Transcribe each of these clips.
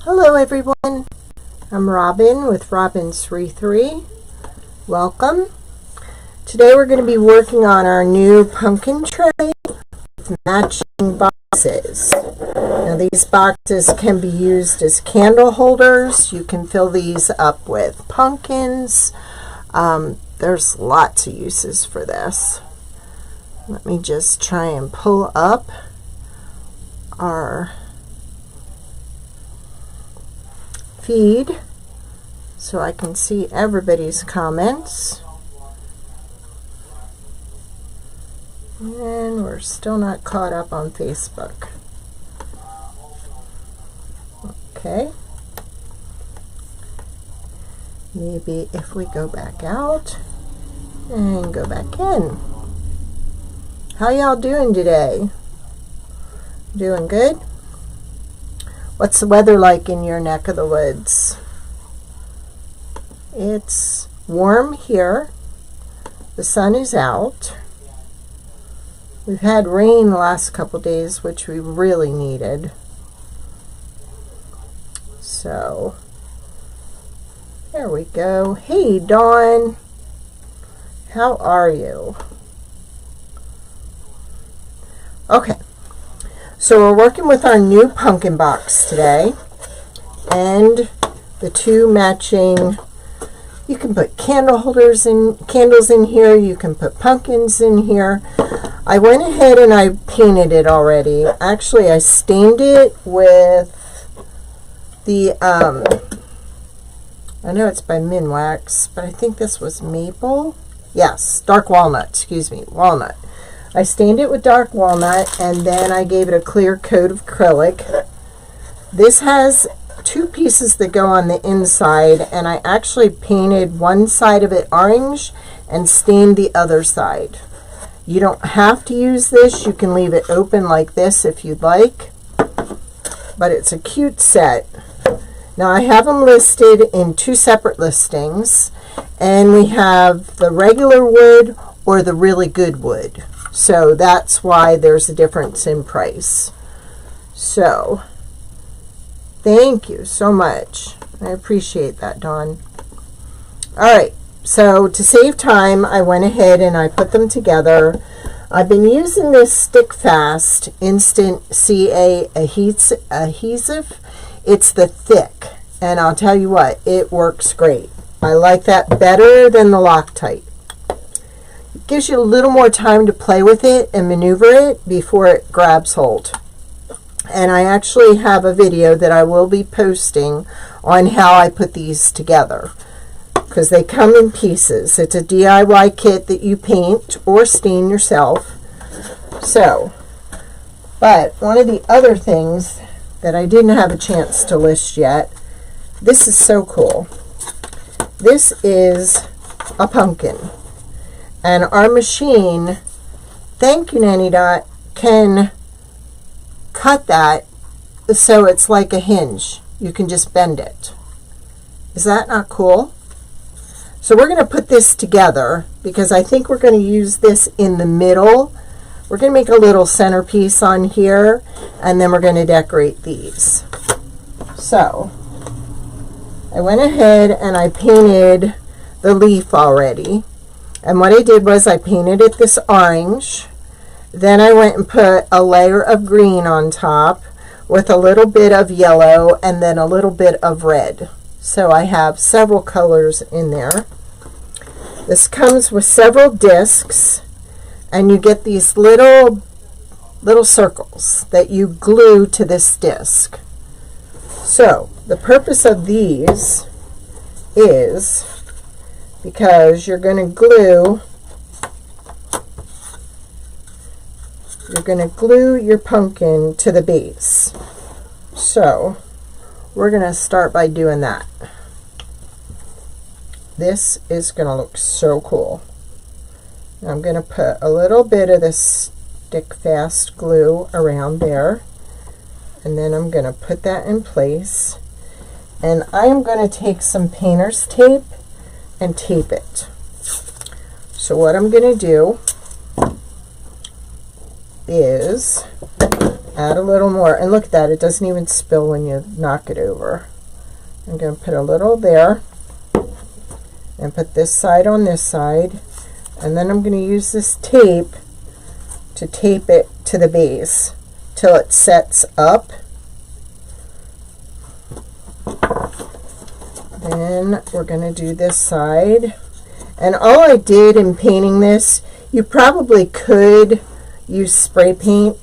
Hello everyone, I'm Robin with robinswreathery. Welcome. Today we're going to be working on our new pumpkin tray with matching boxes. Now these boxes can be used as candle holders. You can fill these up with pumpkins. There's lots of uses for this. Let me just try and pull up our feed so I can see everybody's comments. And we're still not caught up on Facebook. Okay. Maybe if we go back out and go back in. How y'all doing today? Doing good? What's the weather like in your neck of the woods? It's warm here. The sun is out. We've had rain the last couple days, which we really needed. So, there we go. Hey, Dawn. How are you? Okay. So we're working with our new pumpkin box today, and the two matching. You can put candles in here. You can put pumpkins in here. I went ahead and I painted it already. Actually, I stained it with the I know it's by Minwax, but I think this was maple. Yes, dark walnut. Excuse me, walnut. I stained it with dark walnut, and then I gave it a clear coat of acrylic. This has two pieces that go on the inside, and I actually painted one side of it orange and stained the other side. You don't have to use this. You can leave it open like this if you'd like, but it's a cute set. Now I have them listed in two separate listings, and we have the regular wood or the really good wood. So that's why there's a difference in price. So, thank you so much. I appreciate that, Dawn. Alright, so to save time, I went ahead and I put them together. I've been using this Stick Fast Instant CA adhesive. It's the thick, and I'll tell you what, it works great. I like that better than the Loctite. Gives you a little more time to play with it and maneuver it before it grabs hold. And I actually have a video that I will be posting on how I put these together, because they come in pieces. It's a DIY kit that you paint or stain yourself. So, but one of the other things that I didn't have a chance to list yet, this is so cool. This is a pumpkin. And our machine, thank you Nanny Dot, can cut that so it's like a hinge. You can just bend it. Is that not cool? So we're going to put this together because I think we're going to use this in the middle. We're going to make a little centerpiece on here, and then we're going to decorate these. So I went ahead and I painted the leaf already. And what I did was I painted it this orange. Then I went and put a layer of green on top with a little bit of yellow and then a little bit of red. So I have several colors in there. This comes with several discs, and you get these little circles that you glue to this disc. So the purpose of these is because you're going to glue your pumpkin to the base. So we're going to start by doing that. This is going to look so cool. I'm going to put a little bit of this Stick Fast glue around there, and then I'm going to put that in place, and I'm going to take some painter's tape and tape it. So what I'm going to do is Add a little more, and look at that, it doesn't even spill when you knock it over. I'm going to put a little there and put this side on this side, and then I'm going to use this tape to tape it to the base till it sets up. Then we're going to do this side. And all I did in painting this, you probably could use spray paint,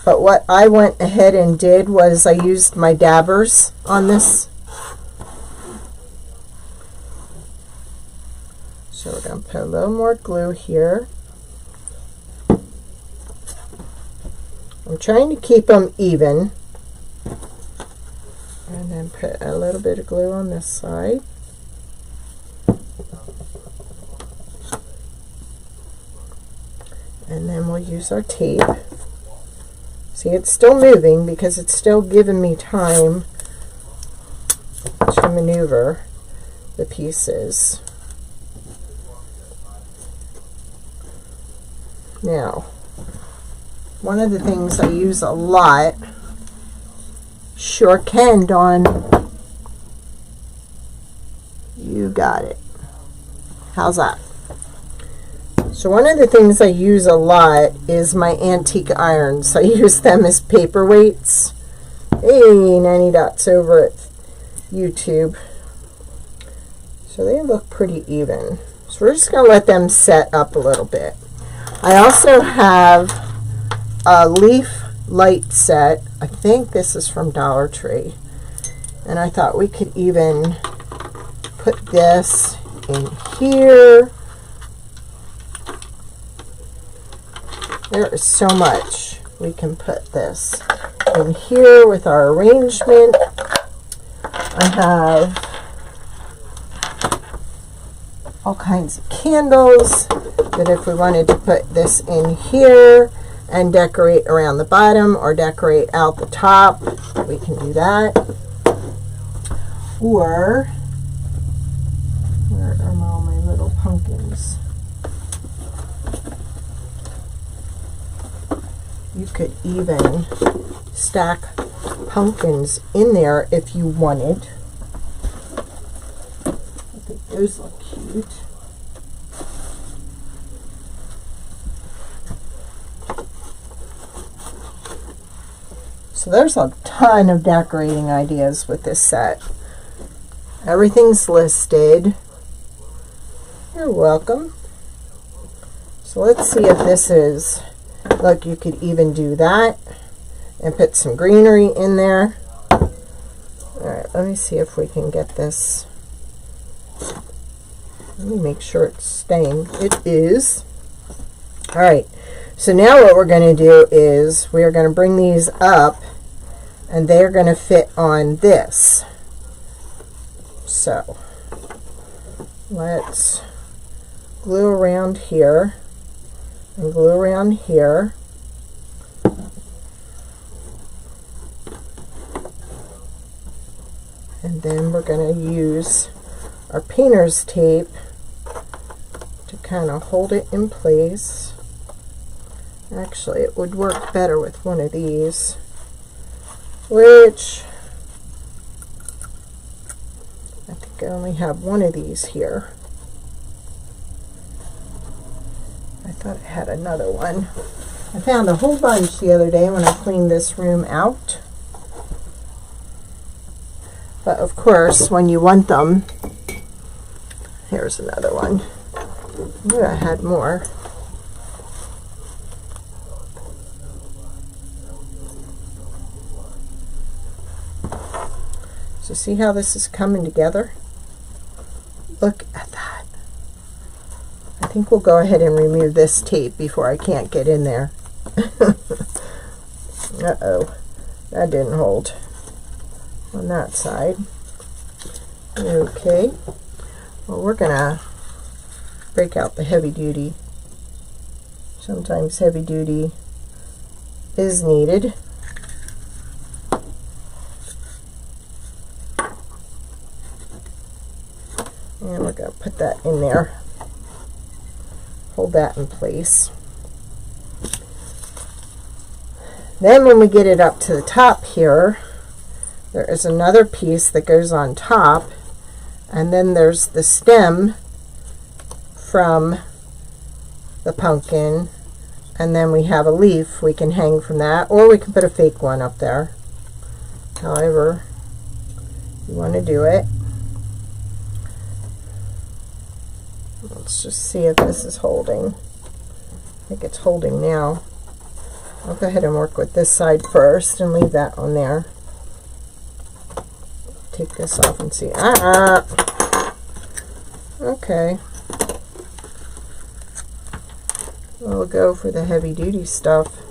but what I went ahead and did was I used my dabbers on this. So we're going to put a little more glue here. I'm trying to keep them even. And then put a little bit of glue on this side. And then we'll use our tape. See, it's still moving because it's still giving me time to maneuver the pieces. Now, one of the things I use a lot, sure can, Dawn. You got it. How's that? So one of the things I use a lot is my antique irons. I use them as paperweights. Hey, Nanny Dot's over at YouTube. So they look pretty even. So we're just going to let them set up a little bit. I also have a leaf light set. I think this is from Dollar Tree. And I thought we could even put this in here. There is so much we can put this in here with our arrangement. I have all kinds of candles that if we wanted to put this in here and decorate around the bottom or decorate out the top, we can do that. Or, where are all my little pumpkins? You could even stack pumpkins in there if you wanted. I think those look cute. So there's a ton of decorating ideas with this set. Everything's listed. You're welcome. So let's see if this is, look, you could even do that and put some greenery in there. Alright, let me see if we can get this. Let me make sure it's staying. It is. Alright, so now what we're going to do is we are going to bring these up and they're going to fit on this. So let's glue around here and glue around here. And then we're going to use our painter's tape to kind of hold it in place. Actually, it would work better with one of these, which I think I only have one of these here. I thought I had another one. I found a whole bunch the other day when I cleaned this room out. But of course, when you want them, here's another one. I knew I had more. So see how this is coming together? Look at that. I think we'll go ahead and remove this tape before I can't get in there. Uh-oh, that didn't hold on that side. Okay, well, we're gonna break out the heavy duty. Sometimes heavy duty is needed. And we're going to put that in there. Hold that in place. Then when we get it up to the top here, there is another piece that goes on top, and then there's the stem from the pumpkin, and then we have a leaf we can hang from that, or we can put a fake one up there, however you want to do it. Let's just see if this is holding. I think it's holding now. I'll go ahead and work with this side first and leave that on there. Take this off and see. Okay. We'll go for the heavy duty stuff.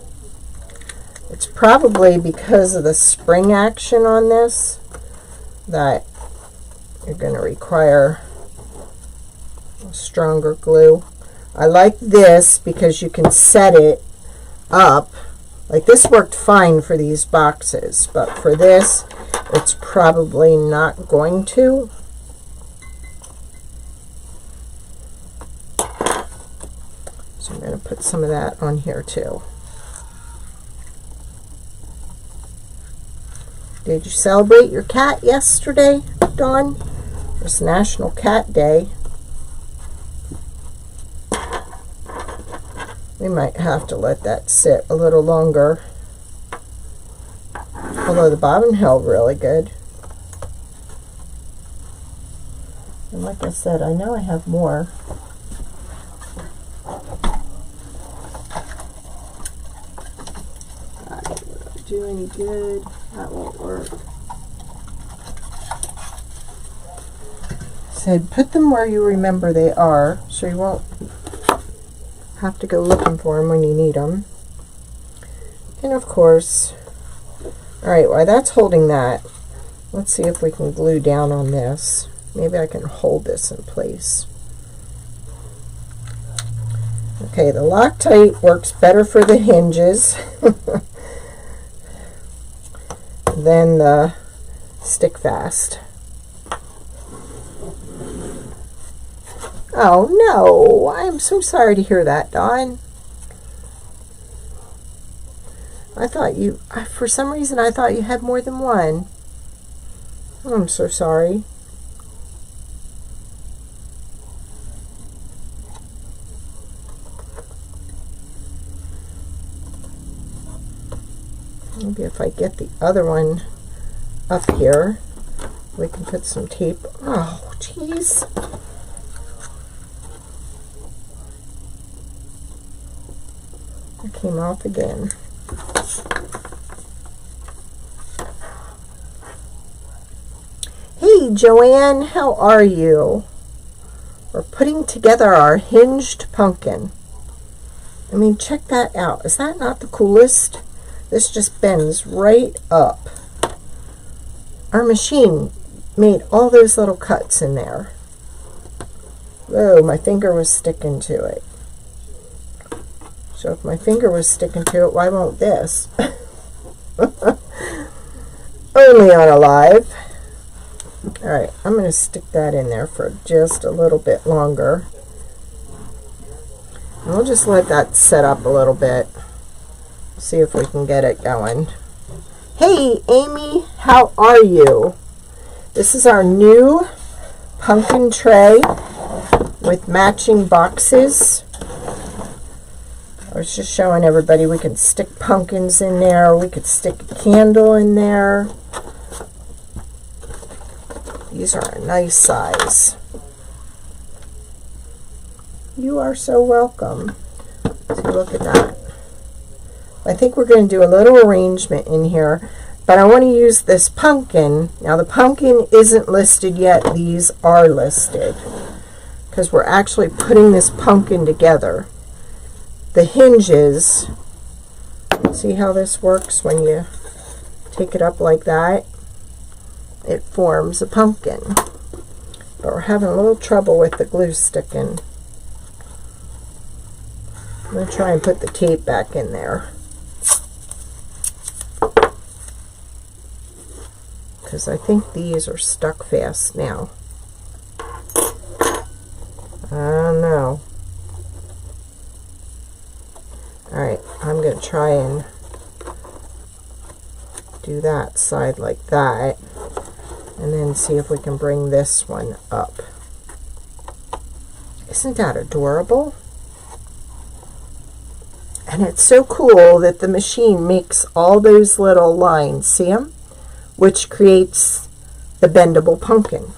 It's probably because of the spring action on this that you're going to require stronger glue. I like this because you can set it up. Like this worked fine for these boxes, but for this it's probably not going to. So I'm going to put some of that on here too. Did you celebrate your cat yesterday, Dawn? It's National Cat Day. We might have to let that sit a little longer. Although the bobbin held really good. And like I said, I know I have more. That won't do any good. That won't work. Said put them where you remember they are, so you won't have to go looking for them when you need them. And of course, alright, while that's holding that, let's see if we can glue down on this. Maybe I can hold this in place. Okay, the Loctite works better for the hinges than the Stick Fast. Oh no, I'm so sorry to hear that, Dawn. I thought you, for some reason I thought you had more than one. I'm so sorry. Maybe if I get the other one up here, we can put some tape. Oh, jeez. It came off again. Hey, Joanne, how are you? We're putting together our hinged pumpkin. I mean, check that out. Is that not the coolest? This just bends right up. Our machine made all those little cuts in there. Whoa, my finger was sticking to it. So if my finger was sticking to it, why won't this? Only on a live. Alright, I'm going to stick that in there for just a little bit longer. And we'll just let that set up a little bit. See if we can get it going. Hey, Amy, how are you? This is our new pumpkin tray with matching boxes. I was just showing everybody we could stick pumpkins in there. We could stick a candle in there. These are a nice size. You are so welcome. See, look at that. I think we're going to do a little arrangement in here, but I want to use this pumpkin. Now the pumpkin isn't listed yet. These are listed because we're actually putting this pumpkin together. The hinges, see how this works when you take it up like that? It forms a pumpkin. But we're having a little trouble with the glue sticking. I'm going to try and put the tape back in there, because I think these are stuck fast now. I don't know. Alright, I'm going to try and do that side like that, and then see if we can bring this one up. Isn't that adorable? And it's so cool that the machine makes all those little lines, see them? Which creates the bendable pumpkin.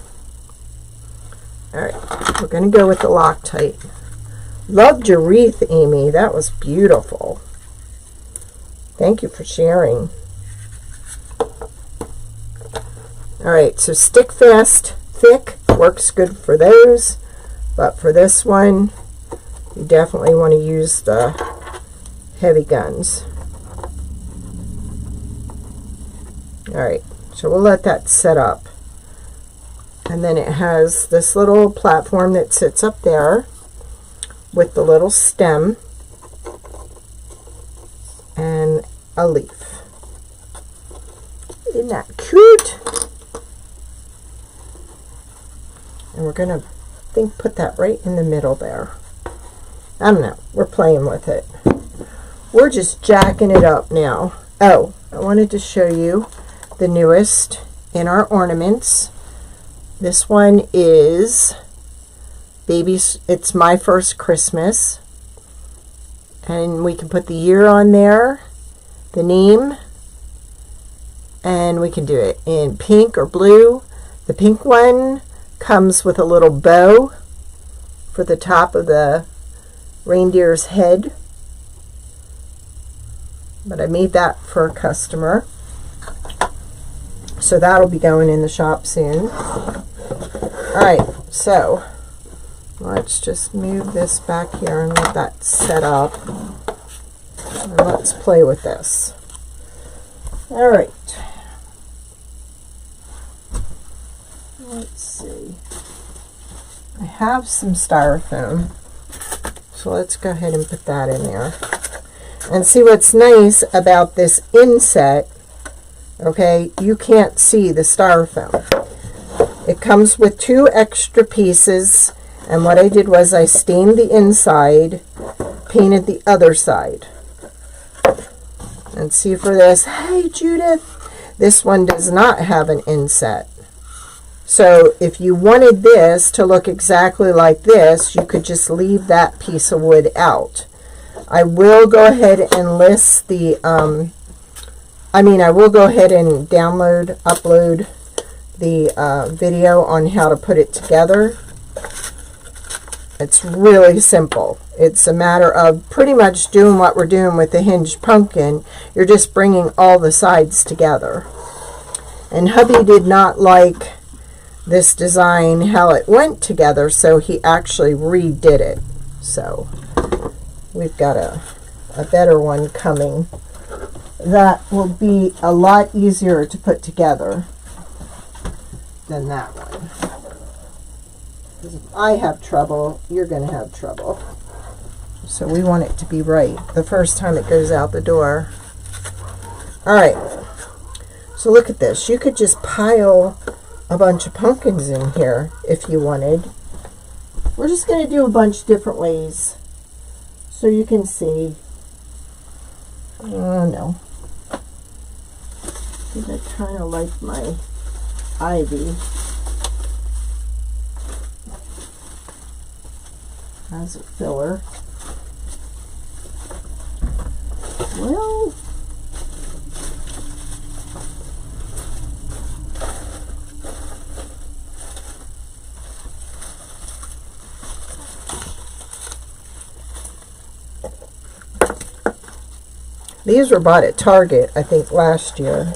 All right, we're going to go with the Loctite. Loved your wreath, Amy. That was beautiful. Thank you for sharing. All right, so stick fast, thick works good for those, but for this one, you definitely want to use the heavy guns. All right, so we'll let that set up. And then it has this little platform that sits up there with the little stem and a leaf. Isn't that cute? And we're going to, I think, put that right in the middle there. I don't know. We're playing with it. We're just jacking it up now. Oh, I wanted to show you the newest in our ornaments. This one is Baby's, It's My First Christmas. And we can put the year on there, the name, and we can do it in pink or blue. The pink one comes with a little bow for the top of the reindeer's head. But I made that for a customer. So that'll be going in the shop soon. Alright, so let's just move this back here and let that set up. And let's play with this. Alright. Let's see. I have some styrofoam. So let's go ahead and put that in there. And see what's nice about this inset, okay, you can't see the styrofoam. It comes with 2 extra pieces, and what I did was I stained the inside, painted the other side. And see for this, hey Judith, this one does not have an inset. So if you wanted this to look exactly like this, you could just leave that piece of wood out. I will go ahead and list the, I will go ahead and upload the video on how to put it together. It's really simple. It's a matter of pretty much doing what we're doing with the hinged pumpkin. You're just bringing all the sides together. And hubby did not like this design, how it went together, so he actually redid it. So we've got a better one coming that will be a lot easier to put together than that one. Because if I have trouble, you're going to have trouble. So we want it to be right the first time it goes out the door. Alright, so look at this. You could just pile a bunch of pumpkins in here if you wanted. We're just going to do a bunch different ways so you can see. Oh no. I think I kind of like my ivy as a filler. Well, these were bought at Target, I think, last year.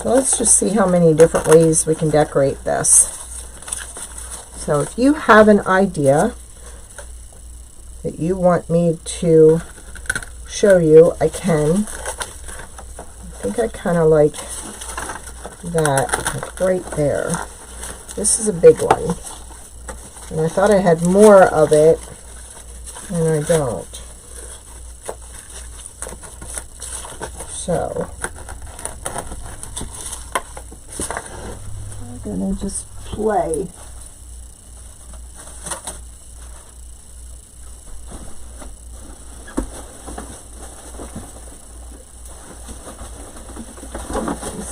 So let's just see how many different ways we can decorate this. So if you have an idea that you want me to show you, I can. I think I kind of like that, like right there. This is a big one. And I thought I had more of it, and I don't. So I'm going to just play.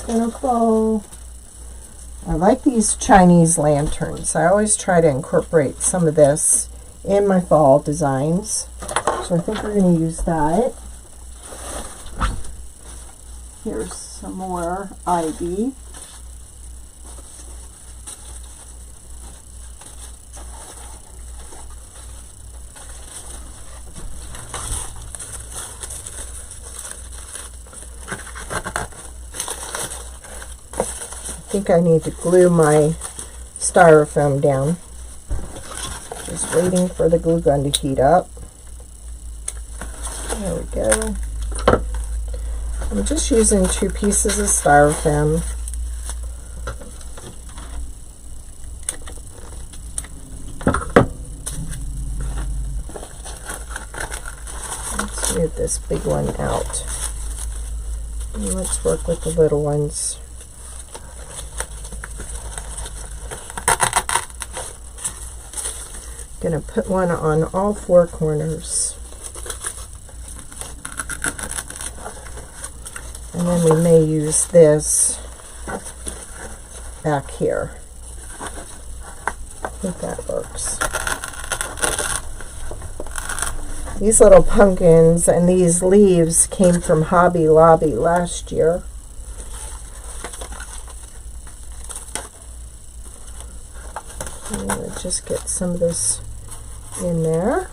gonna fall. I like these Chinese lanterns. I always try to incorporate some of this in my fall designs. So I think we're gonna use that. Here's some more ivy. I think I need to glue my styrofoam down. Just waiting for the glue gun to heat up. There we go. I'm just using 2 pieces of styrofoam. Let's move this big one out. And let's work with the little ones. Gonna put one on all 4 corners. And then we may use this back here. I think that works. These little pumpkins and these leaves came from Hobby Lobby last year. I'm going to just get some of this in there.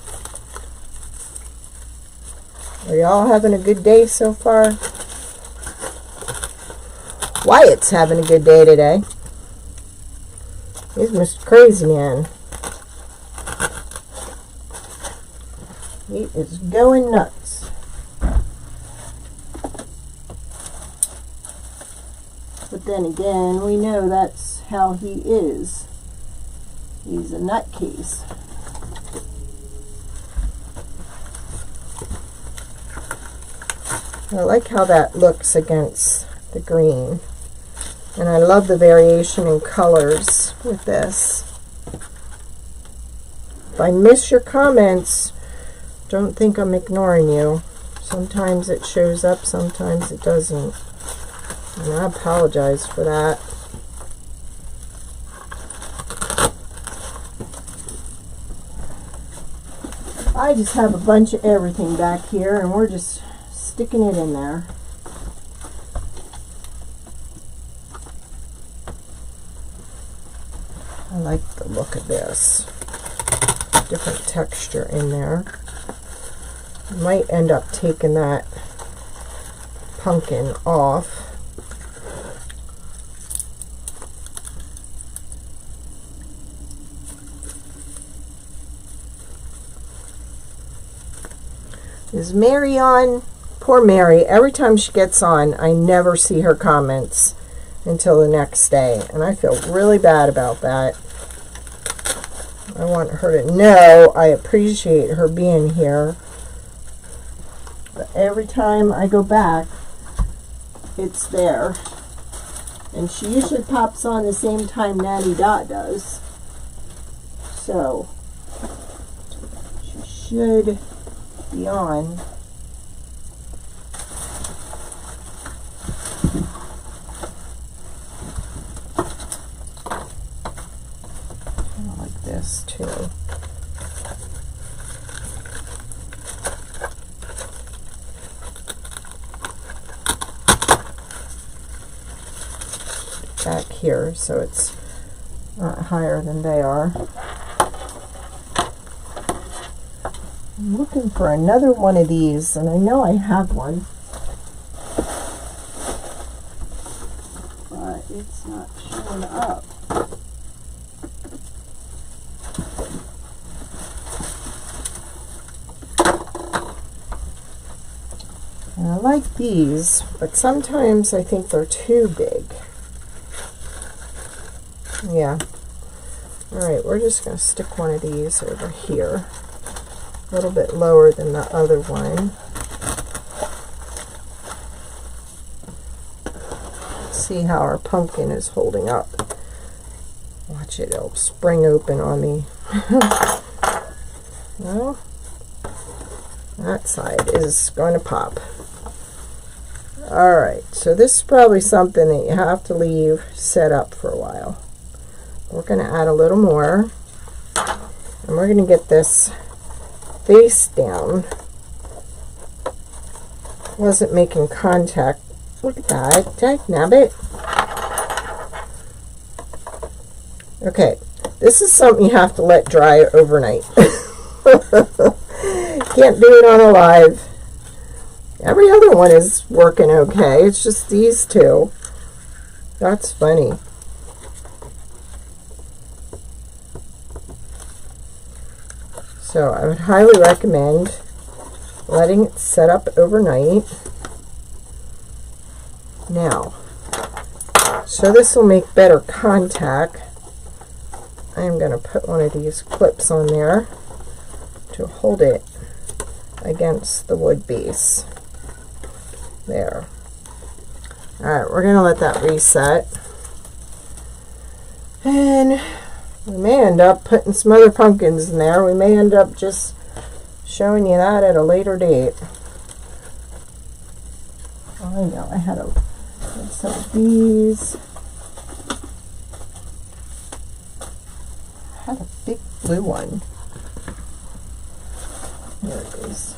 Are y'all having a good day so far? Wyatt's having a good day today. He's Mr. Crazy Man. He is going nuts. But then again, we know that's how he is. He's a nutcase. I like how that looks against the green. And I love the variation in colors with this. If I miss your comments, don't think I'm ignoring you. Sometimes it shows up, sometimes it doesn't. And I apologize for that. I just have a bunch of everything back here, and we're just sticking it in there. I like the look of this. Different texture in there. I might end up taking that pumpkin off. Is Mary on? Poor Mary. Every time she gets on, I never see her comments until the next day. And I feel really bad about that. I want her to know I appreciate her being here. But every time I go back, it's there. And she usually pops on the same time Natty Dot does. So, she should be on. I like this too. Back here so it's not higher than they are. I'm looking for another one of these, and I know I have one, but it's not showing up. And I like these, but sometimes I think they're too big. Yeah. Alright, we're just going to stick one of these over here. A little bit lower than the other one. Let's see how our pumpkin is holding up. Watch it, it'll spring open on me. Well, that side is going to pop. Alright, so this is probably something that you have to leave set up for a while. We're going to add a little more, and we're going to get this face down. Wasn't making contact. Look at that. Dagnabbit. Okay, this is something you have to let dry overnight. Can't do it on a live. Every other one is working okay. It's just these two. That's funny. So I would highly recommend letting it set up overnight. Now, so this will make better contact, I'm going to put one of these clips on there to hold it against the wood base. There. Alright, we're going to let that reset. And we may end up putting some other pumpkins in there. We may end up just showing you that at a later date. Oh, I know, I had some of these. I had a big blue one. There it is.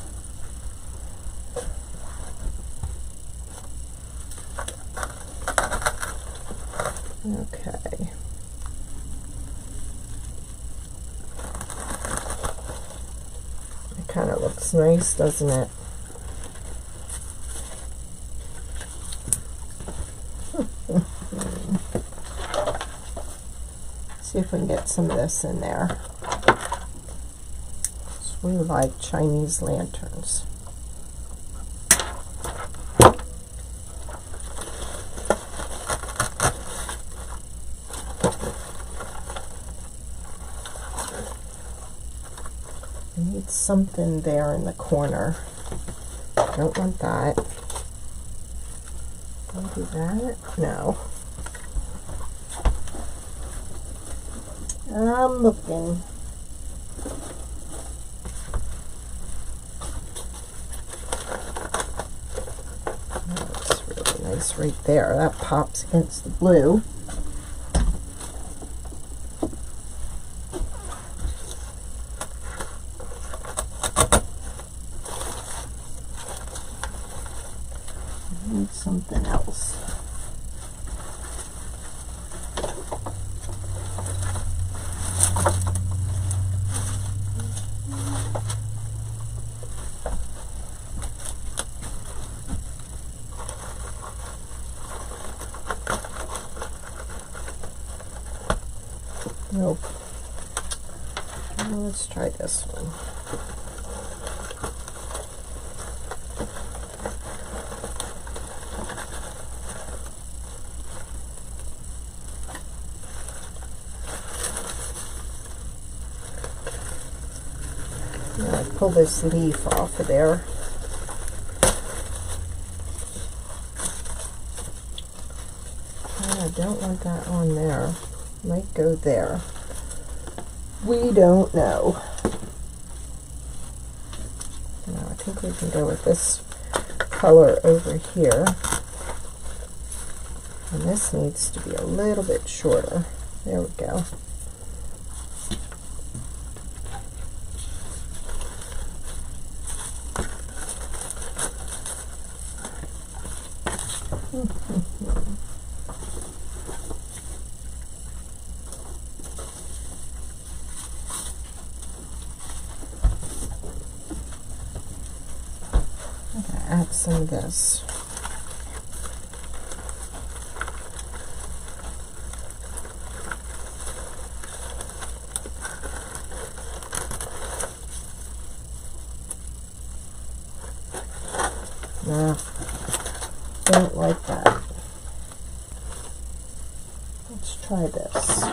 Okay. It kind of looks nice, doesn't it? See if we can get some of this in there. So we like Chinese lanterns. I need something there in the corner. Don't want that. Can I do that? No. I'm looking. That looks really nice right there. That pops against the blue. I need something else. Nope. Well, let's try this one. Now I pull this leaf off of there. I don't want that on there. Might go there. We don't know. Now I think we can go with this color over here. And this needs to be a little bit shorter. There we go. Add some of this. Nah, don't like that. Let's try this.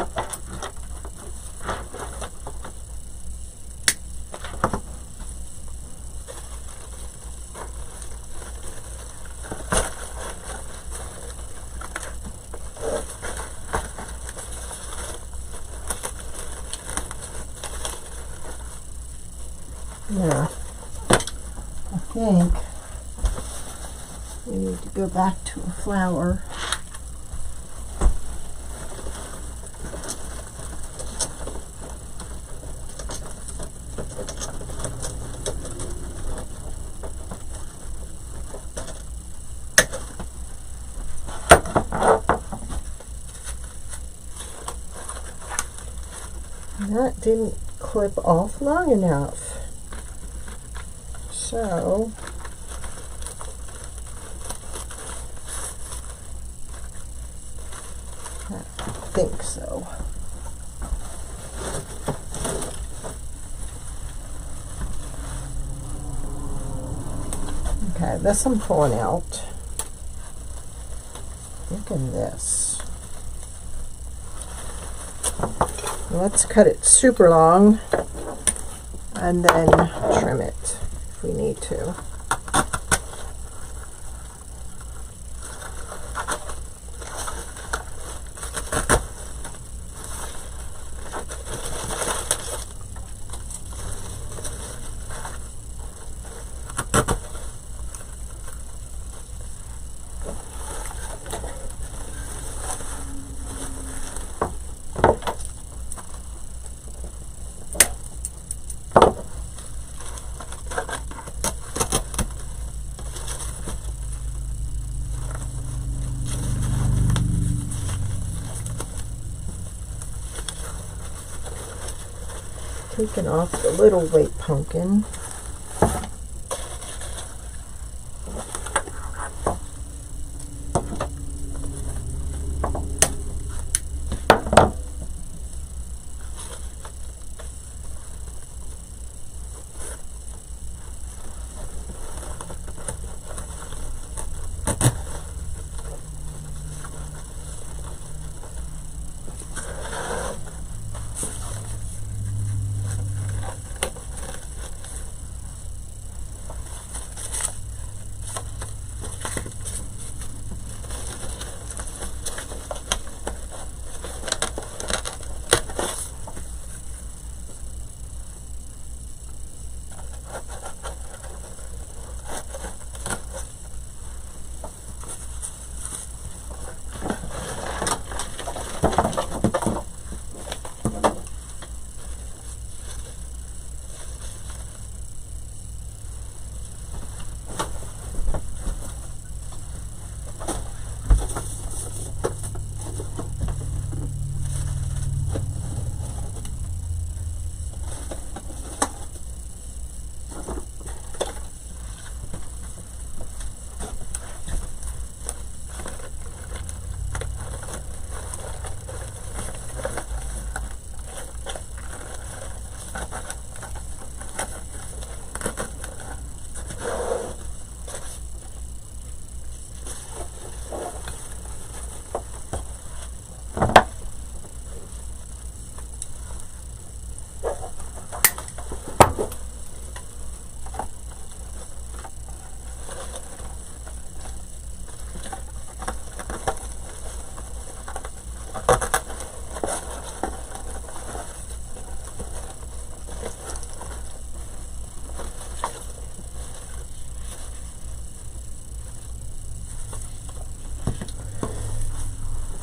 Yeah, I think we need to go back to a flower. That didn't clip off long enough, so I think so. Okay, this I'm pulling out. Look at this. Let's cut it super long and then trim it if we need to. Taking off the little white pumpkin.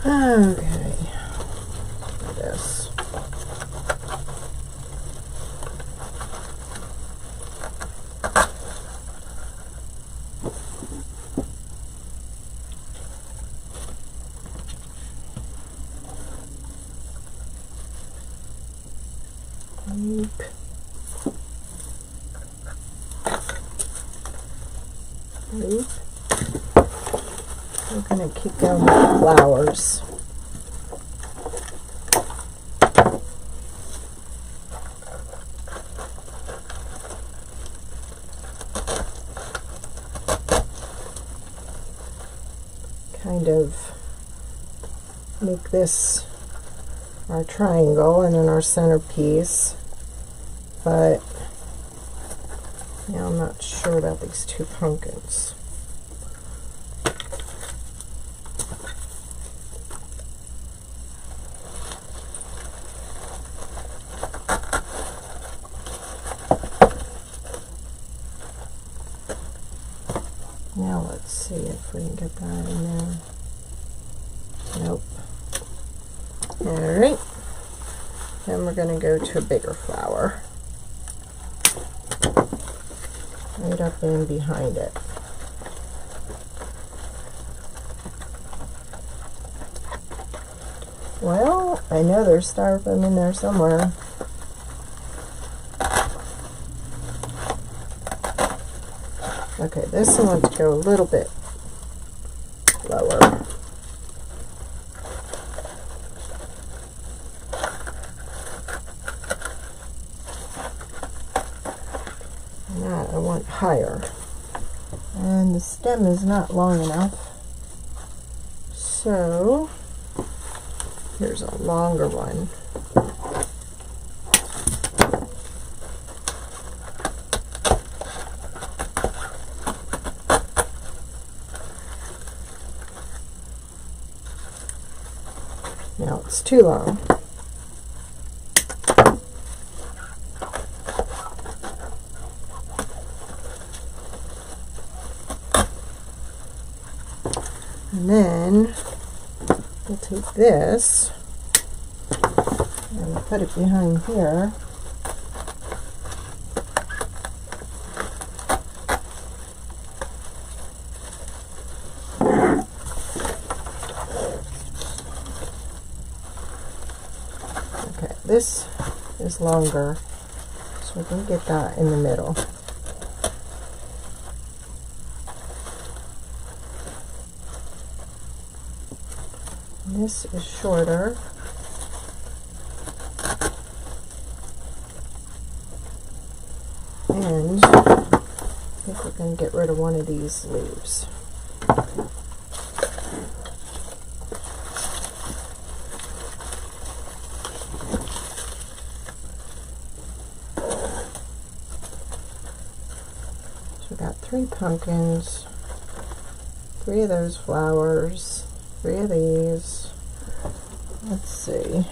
Okay, this. Loop. Loop. We're going to keep going with flowers. Kind of make this our triangle and then our centerpiece, but yeah, I'm not sure about these two pumpkins. Now let's see. see if we can get that in there. Nope. Alright. Then we're going to go to a bigger flower. Right up in behind it. Well, I know there's styrofoam in there somewhere. Okay, this one wants to go a little bit lower. And that I want higher. And the stem is not long enough. So here's a longer one. Now it's too long. And then we'll take this and put it behind here. Okay, this is longer, so we can get that in the middle. And this is shorter. And I think we're going to get rid of one of these leaves. So we got 3 pumpkins, 3 of those flowers, 3 of these. Let's see.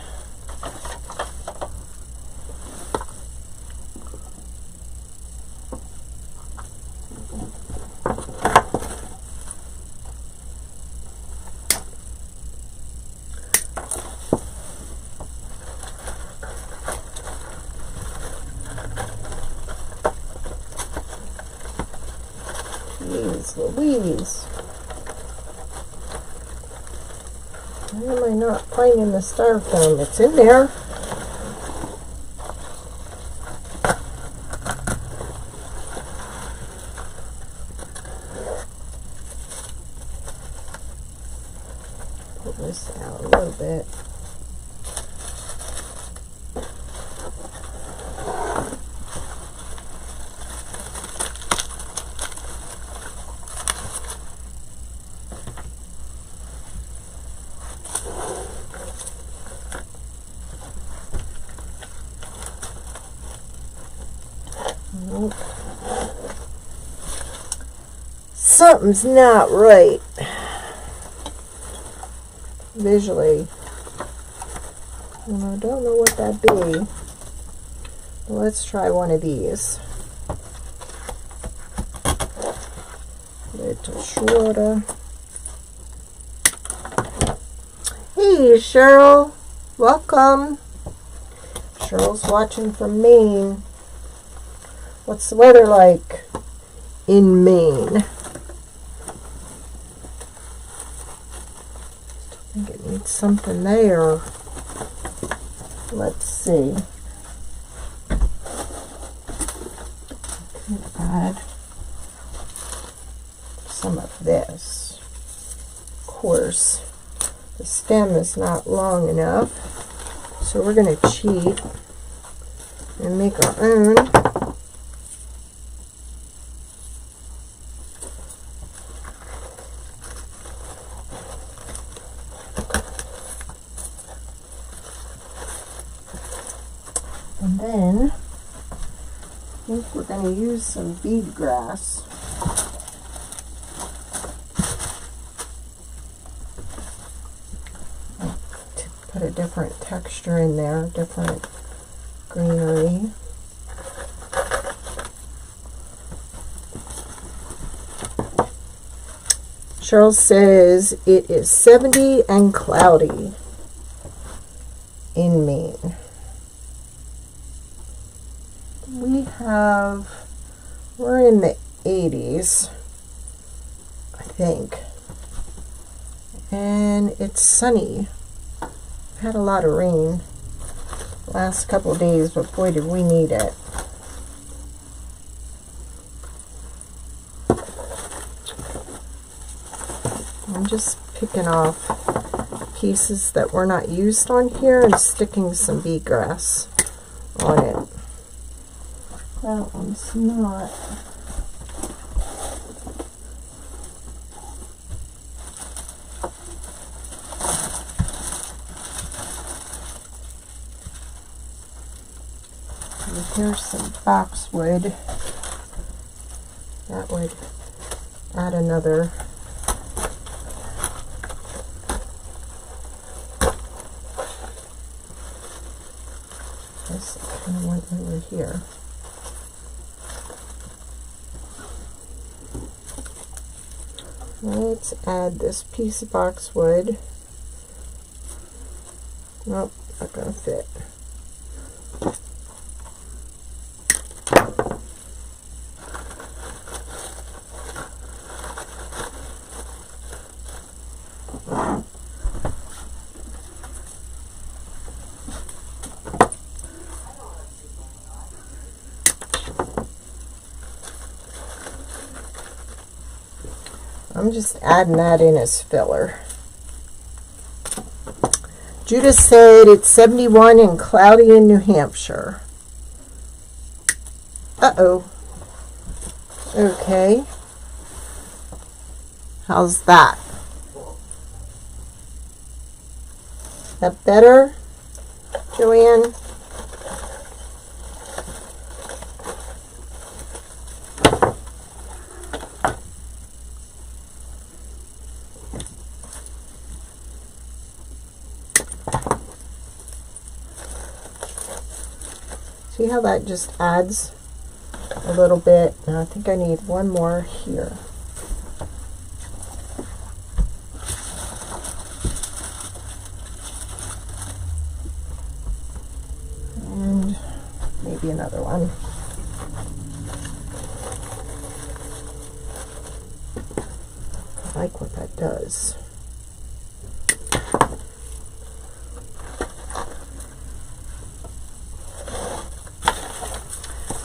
Jeez Louise. Why am I not finding the styrofoam? It's in there. Pull this out a little bit. Nope. Something's not right visually, and I don't know what that'd be. Let's try one of these. Little shorter. Hey Cheryl, welcome. Cheryl's watching from Maine. What's the weather like in Maine? I think it needs something there. Let's see. Could add some of this. Of course, the stem is not long enough, so we're going to cheat and make our own. And then I think we're going to use some bead grass. To put a different texture in there, different greenery. Cheryl says it is 70 and cloudy in Maine. We're in the 80s, I think. And it's sunny. We've had a lot of rain the last couple of days, but boy did we need it. I'm just picking off pieces that were not used on here and sticking some bee grass on it. That one's not. And here's some boxwood. That would add another. This kind of went over here. Let's add this piece of boxwood. Nope, not gonna fit. I'm just adding that in as filler. Judith said it's 71 and cloudy in New Hampshire. Uh-oh. Okay. How's that? That better, Joanne? See how that just adds a little bit? And I think I need one more here. And maybe another one. I like what that does.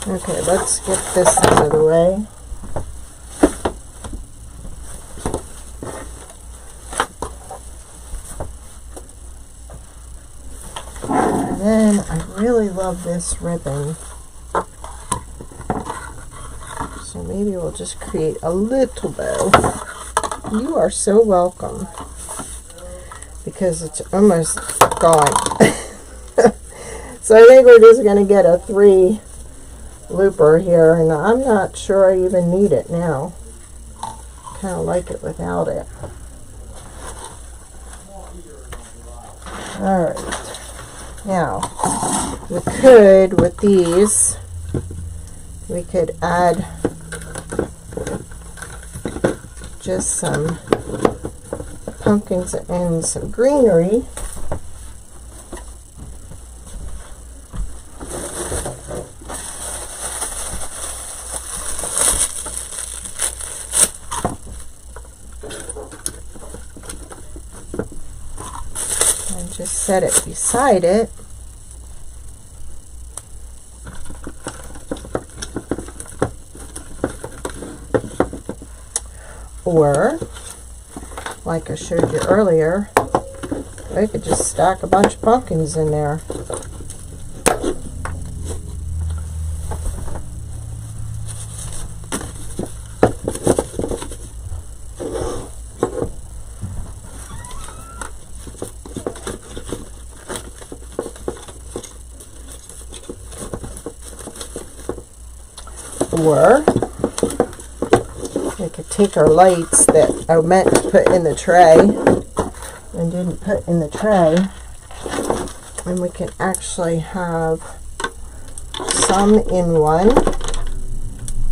Okay, let's get this out of the way. And then I really love this ribbon. So maybe we'll just create a little bow. You are so welcome. Because it's almost gone. So I think we're just going to get a 3 looper here, and I'm not sure I even need it now. Kind of like it without it. Alright, now we could, with these, we could add just some pumpkins and some greenery. Just set it beside it. Or, like I showed you earlier, I could just stack a bunch of pumpkins in there. Or we could take our lights that I meant to put in the tray and didn't put in the tray, and we can actually have some in one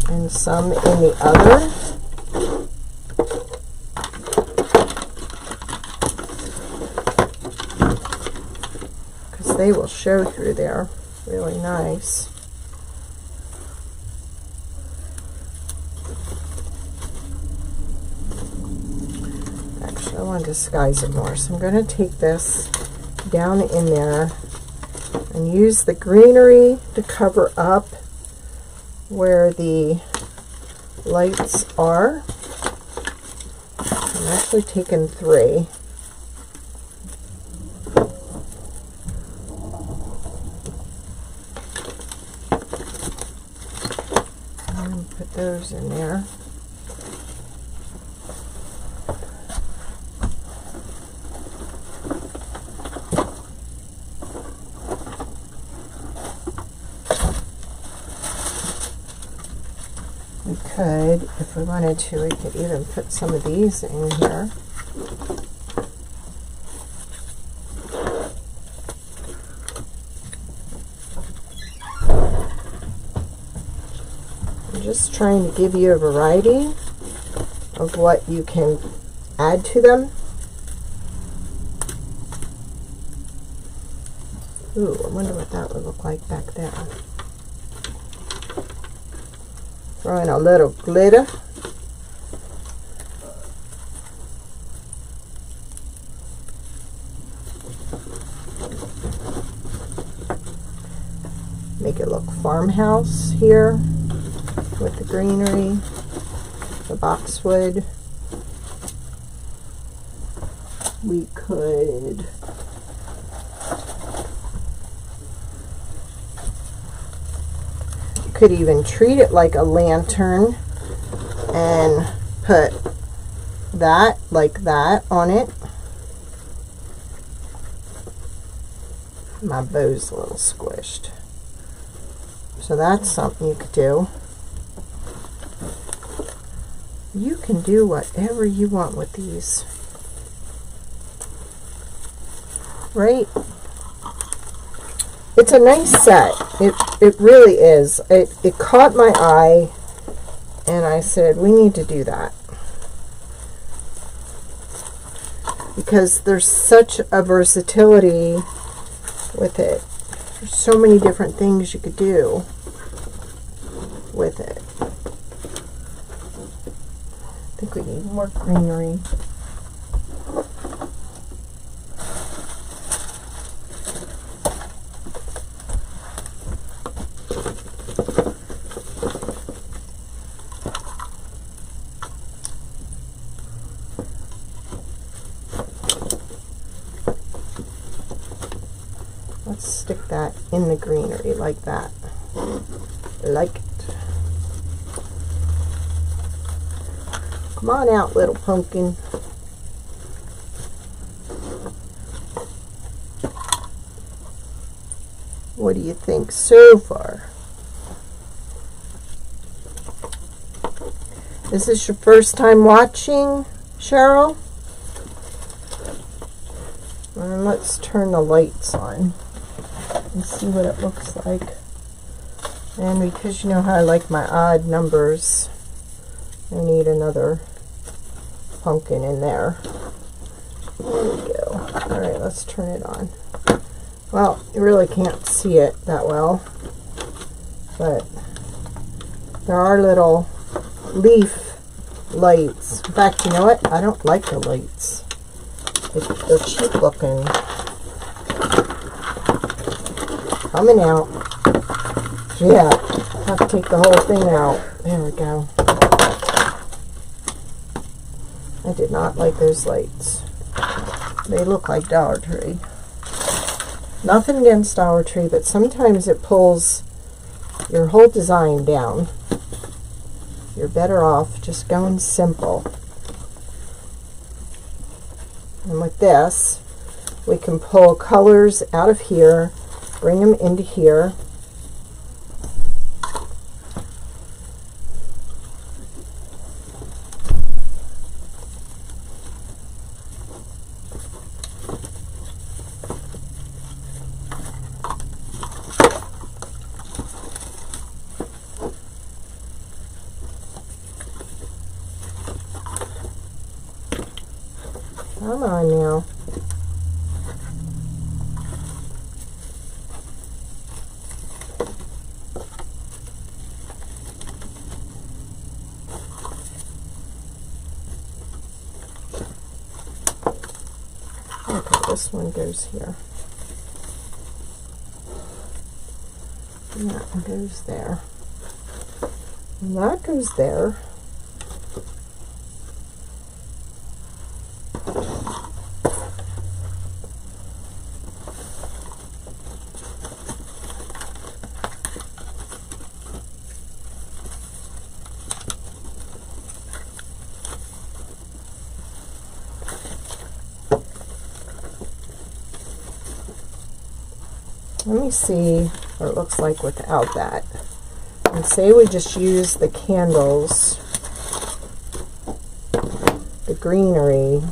and some in the other. they will show through there really nice. Actually, I want to disguise it more, so I'm going to take this down in there and use the greenery to cover up where the lights are. I'm actually taking 3. And put those in there. We could, if we wanted to, we could even put some of these in here. I'm just trying to give you a variety of what you can add to them. Ooh, I wonder what that would look like back there. Throw in a little glitter. Make it look farmhouse here with the greenery, the boxwood. We could even treat it like a lantern and put that like that on it. My bow's a little squished, so that's something you could do. You can do whatever you want with these, right? It's a nice set. It really is. It caught my eye, and I said, we need to do that. Because there's such a versatility with it. There's so many different things you could do with it. I think we need more greenery. Let's stick that in the greenery like that. Like it. Come on out, little pumpkin. What do you think so far? Is this your first time watching, Cheryl? And let's turn the lights on and see what it looks like. And because you know how I like my odd numbers, I need another pumpkin in there. There we go. Alright, let's turn it on. Well, you really can't see it that well, but there are little leaf lights. In fact, you know what? I don't like the lights. They're cheap looking. Coming out. Yeah, have to take the whole thing out. There we go. I did not like those lights. They look like Dollar Tree. Nothing against Dollar Tree, but sometimes it pulls your whole design down. You're better off just going simple. And with this, we can pull colors out of here, bring them into here. Come on now. this one goes here. And that one goes there. And that goes there. Let me see what it looks like without that. And say we just use the candles, the greenery,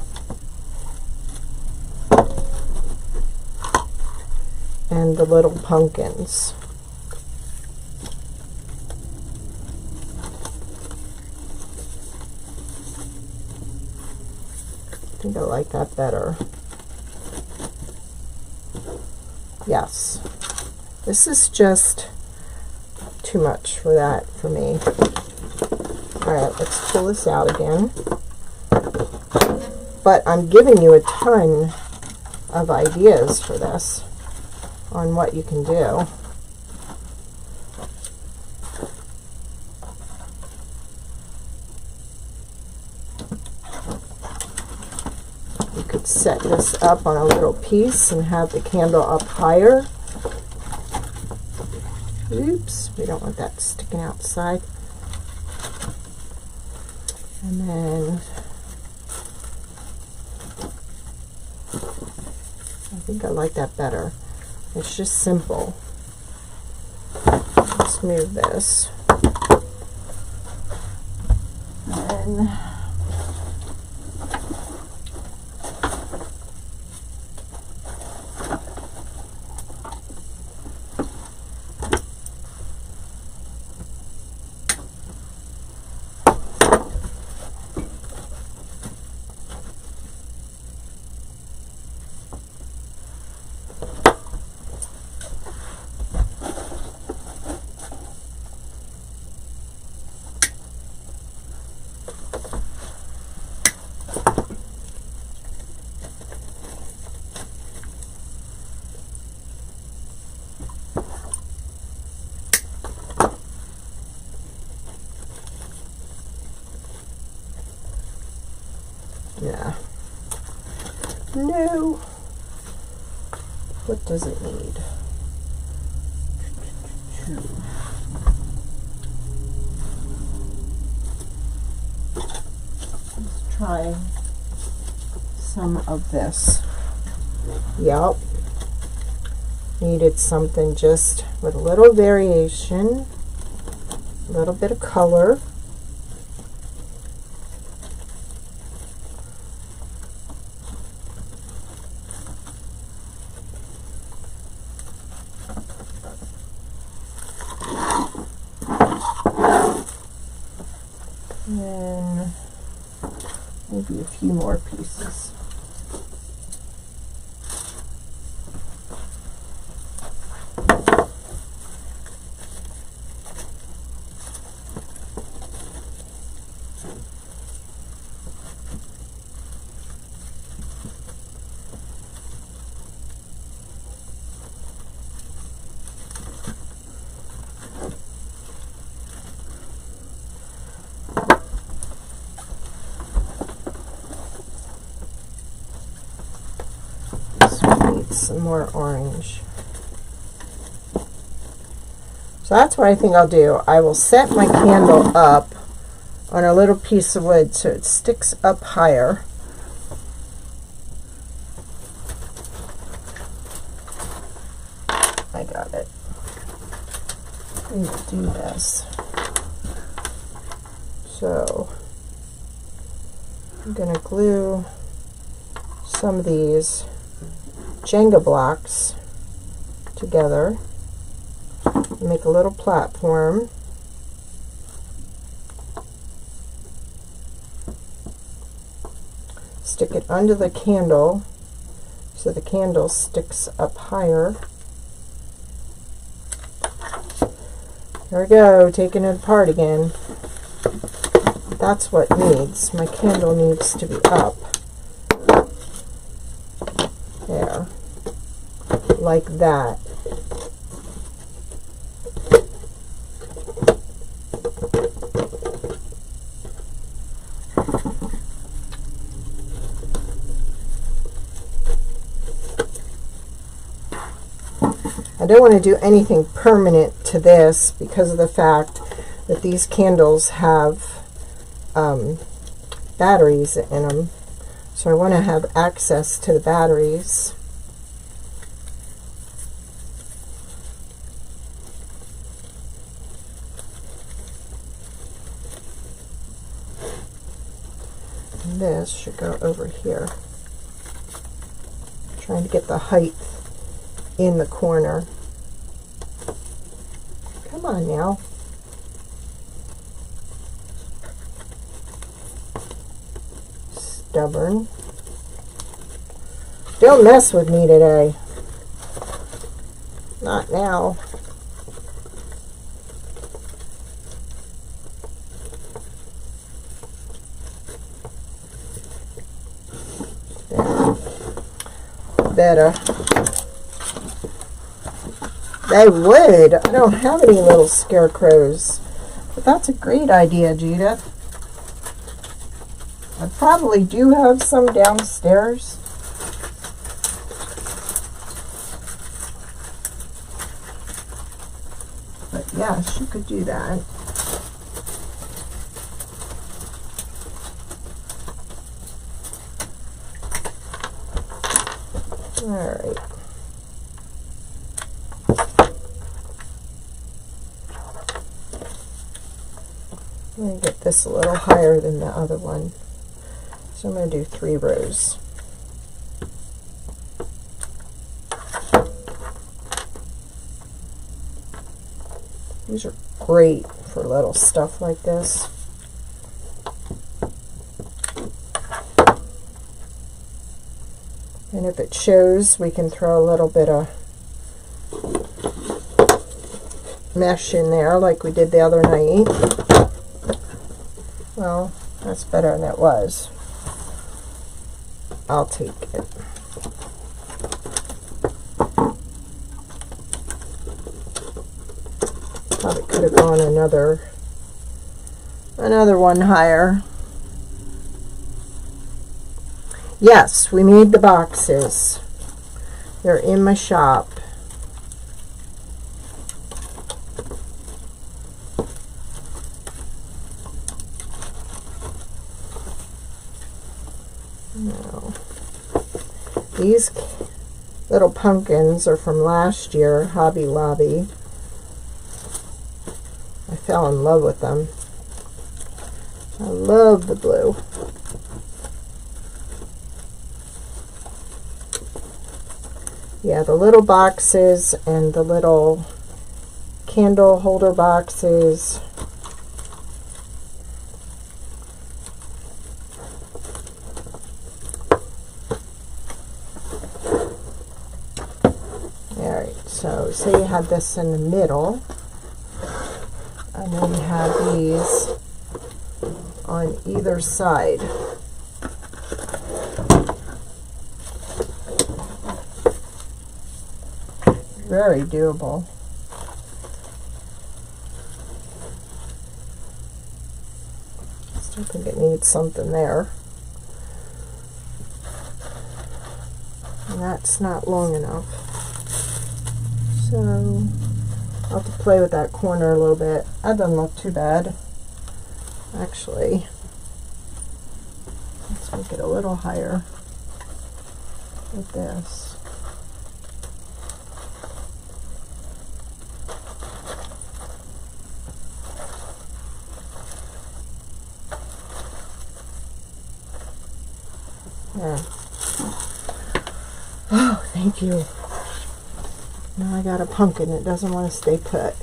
and the little pumpkins. I think I like that better. Yes, this is just too much for that for me. Alright, let's pull this out again. But I'm giving you a ton of ideas for this on what you can do. You could set this up on a little piece and have the candle up higher. Oops, we don't want that sticking outside. And then I think I like that better. It's just simple. Let's move this. And yeah. No. What does it need? Let's try some of this. Yep. Needed something just with a little variation, a little bit of color. And maybe a few more pieces. Some more orange. So that's what I think I'll do. I will set my candle up on a little piece of wood so it sticks up higher. I got it. I need to do this. So I'm going to glue some of these Jenga blocks together, make a little platform, stick it under the candle so the candle sticks up higher. There we go, taking it apart again. That's what needs. My candle needs to be up. There. like that. I don't want to do anything permanent to this because of the fact that these candles have batteries in them. So I want to have access to the batteries. And this should go over here. I'm trying to get the height in the corner. Come on now. Stubborn. Don't mess with me today. Not now. There. Better. They would. I don't have any little scarecrows. But that's a great idea, Judith. I probably do have some downstairs. But yes, you could do that. All right. I'm going to get this a little higher than the other one. So I'm going to do 3 rows. These are great for little stuff like this. And if it shows, we can throw a little bit of mesh in there like we did the other night. Well, that's better than it was. I'll take it. Probably could have gone another one higher. Yes, we made the boxes. They're in my shop. No. These little pumpkins are from last year, Hobby Lobby. I fell in love with them. I love the blue. Yeah, the little boxes and the little candle holder boxes. Alright, so say you have this in the middle, and then you have these on either side. Very doable. Still think it needs something there. And that's not long enough. So I'll have to play with that corner a little bit. That doesn't look too bad. Actually, let's make it a little higher with this. There. Oh, thank you. Now I got a pumpkin that doesn't want to stay put.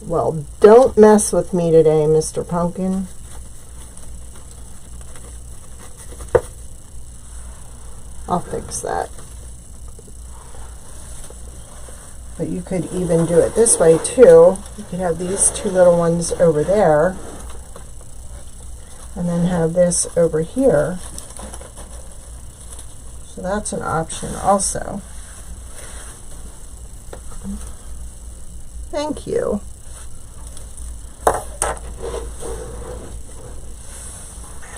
Well, don't mess with me today, Mr. Pumpkin. I'll fix that. But you could even do it this way too. You could have these 2 little ones over there, and then have this over here. So that's an option also. Thank you.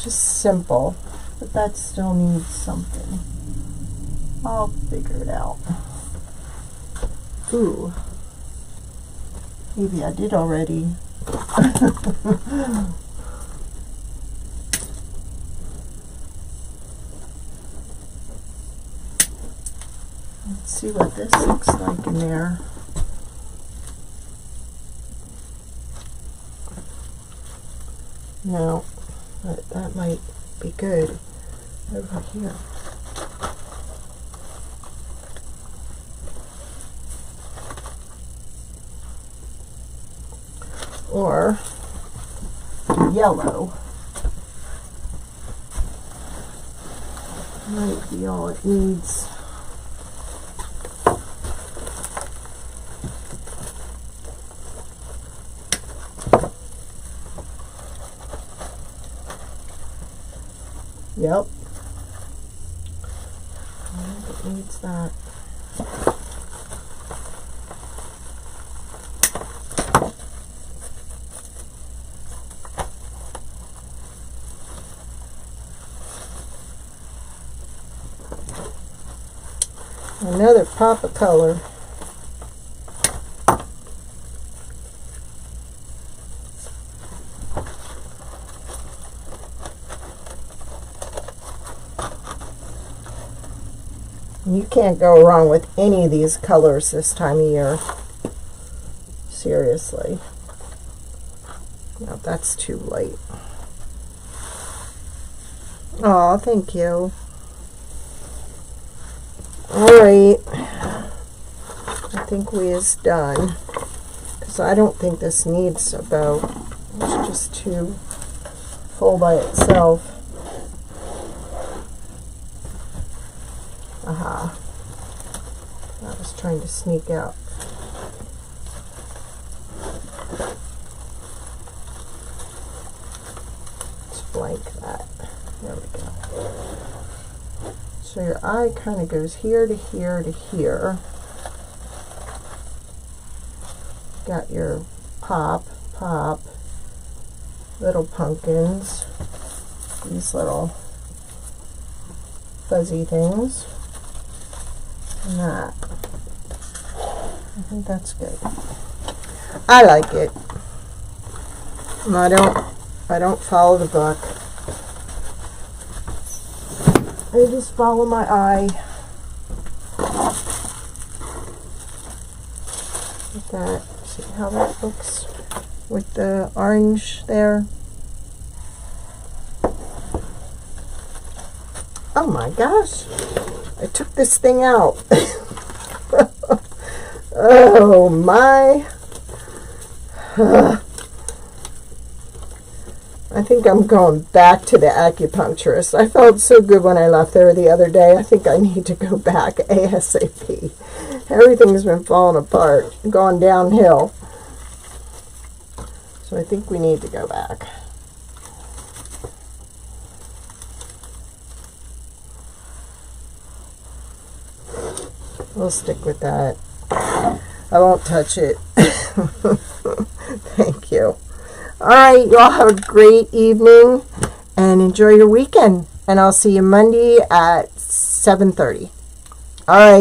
Just simple, but that still needs something. I'll figure it out. Ooh. Maybe I did already. Let's see what this looks like in there. No, but that might be good over here. Or yellow might be all it needs. Yep. I think it needs that. Another pop of color. You can't go wrong with any of these colors this time of year. Seriously. No, that's too light. Oh, thank you. Alright. I think we is done. Because I don't think this needs a bow. It's just too full by itself. Aha. I was trying to sneak out. Let's blank that. There we go. So your eye kind of goes here to here to here. Got your pop, little pumpkins, these little fuzzy things. And that. I think that's good. I like it. And I don't follow the book. I just follow my eye. Like that. See how that looks with the orange there? Oh my gosh. I took this thing out. Oh my. I think I'm going back to the acupuncturist. I felt so good when I left there the other day. I think I need to go back ASAP. Everything's been falling apart, gone downhill. So I think we need to go back. We'll stick with that. I won't touch it. Thank you. All right, you all have a great evening and enjoy your weekend. And I'll see you Monday at 7:30. All right.